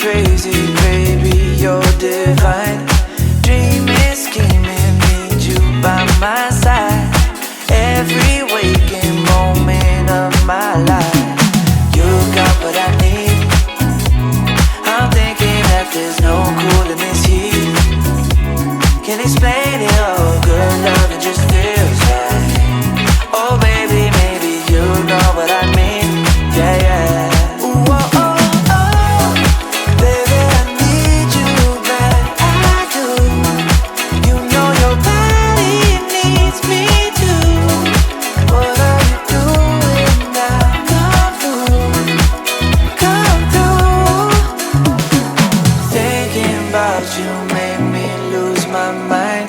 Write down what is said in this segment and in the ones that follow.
crazy, baby, you're divine. Dreaming, scheming, need you by my side. Every waking moment of my life, you got what I need. I'm thinking that there's no cooling this heat. Can't explain it all, good love, it just feels right. Oh baby, maybe you know what I mean. Yeah, yeah. Ooh, oh, oh, oh. Baby, I need you back, I do. You know your body needs me too. What are you doing now? Come through, come through. Thinking about you made me lose my mind.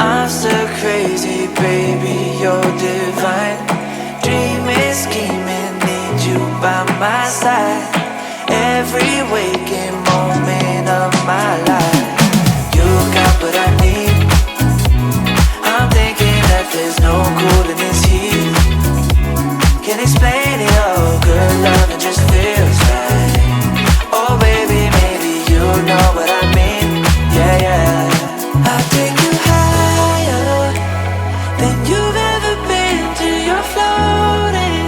I'm so crazy, baby, you're divine. Dreaming, scheming, need you by my side. Every waking moment of my life, you got what I need. I'm thinking that there's no cooling this heat. Can't explain it all, good love, it just feels right. Oh baby, maybe you know what I mean. Yeah, yeah. I'll take you higher than you've ever been till you're floating.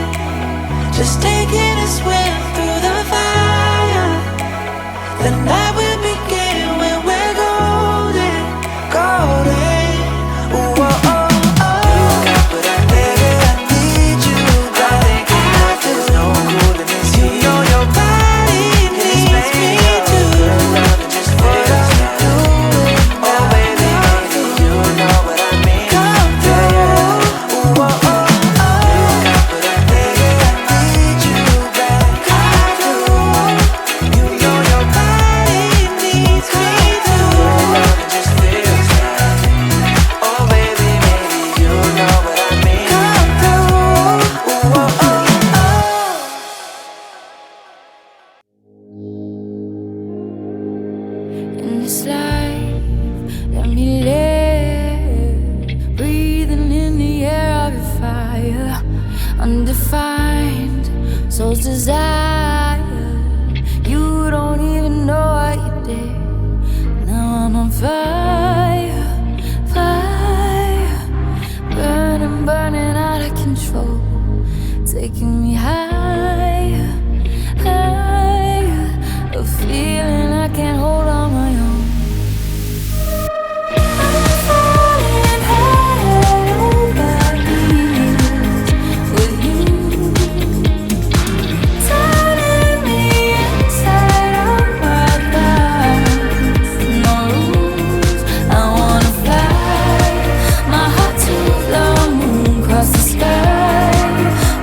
Just taking a swim through the fire. The night will begin when we're golden, golden. Ooh, oh, oh, oh. You got what I need. I need you. I'm thinking that there's no cooling this heat. You know your body needs me too. Good love, it just feels right. Oh baby, maybe you know what I mean. Yeah, yeah. Ooh, oh, oh, oh. You got what I need. I need you back, I do. You know your body needs me too. Good love, it just feels right. Oh baby, maybe you know what I mean. Come through. Ooh, oh, oh, oh. In this life, let me live, breathing in the air of your fire, undefined soul's desire. You don't even know what you did. Now I'm on fire, fire, burning, burning out of control, taking me higher, higher, a feeling I can't hold on my own. I'm falling head over heels with you, turning me inside of my thoughts. No rules, I wanna fly, my heart to the moon, cross the sky,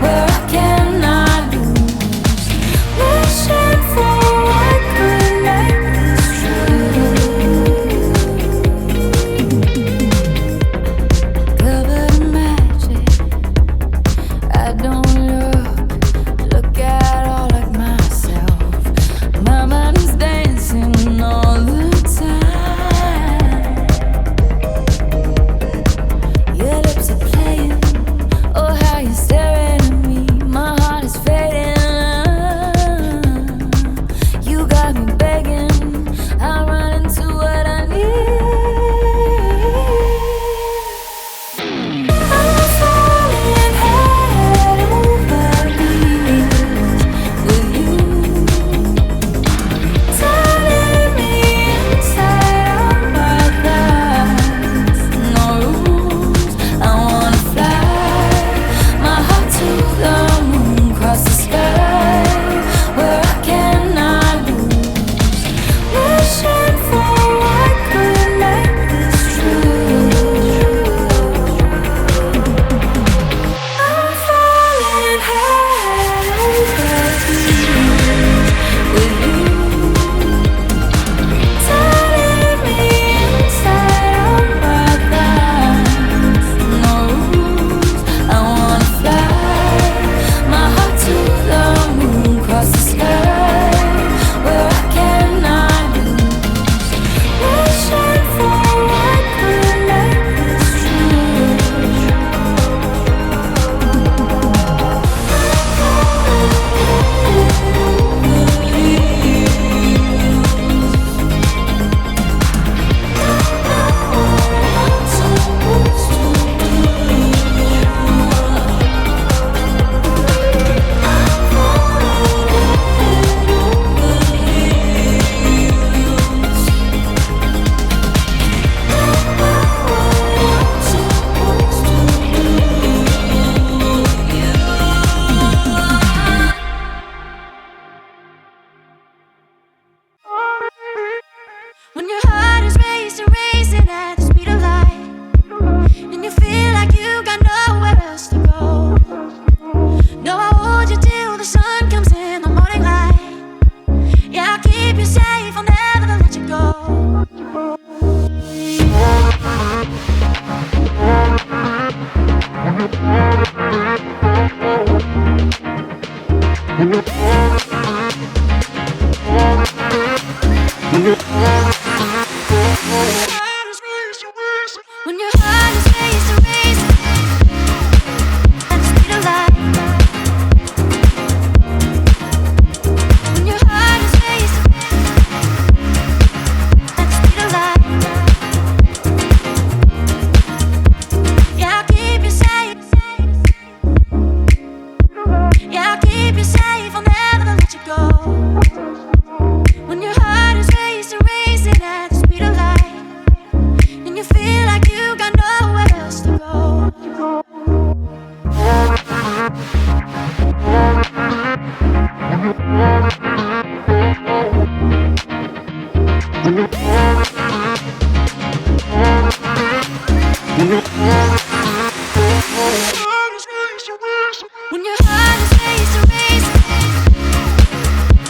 where I cannot lose. Wishing for what could make this true. Covered in magic, I don't look at all like myself. My mind is dancing all the time. Your lips are playing, oh how you're staring at me. My heart is fading. You got me begging, I'm running to what I need. I'm falling head over When your heart is racing, racing at the speed of light. When your heart is racing at the speed of light. Yeah, I'll keep you safe. Yeah, I'll keep you safe. I'll never let you go. When your heart is racing, racing at the speed of light, and you feel like you got nowhere else to go. When your heart is racing, racing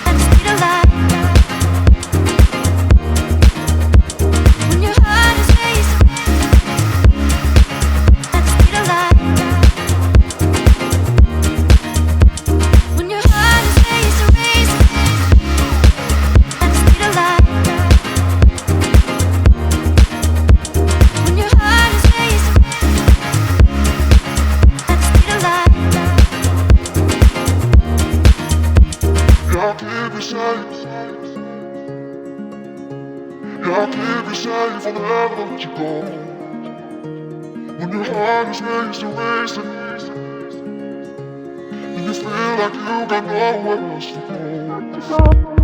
at the speed of light. When your heart is racing at the speed of light. When your heart is racing, racing at the speed of light. When your heart is racing at the speed of light. I'll keep you safe. I'll keep you safe. I'll never let you go. When your heart is racing, racing, and you feel like you got nowhere else to go.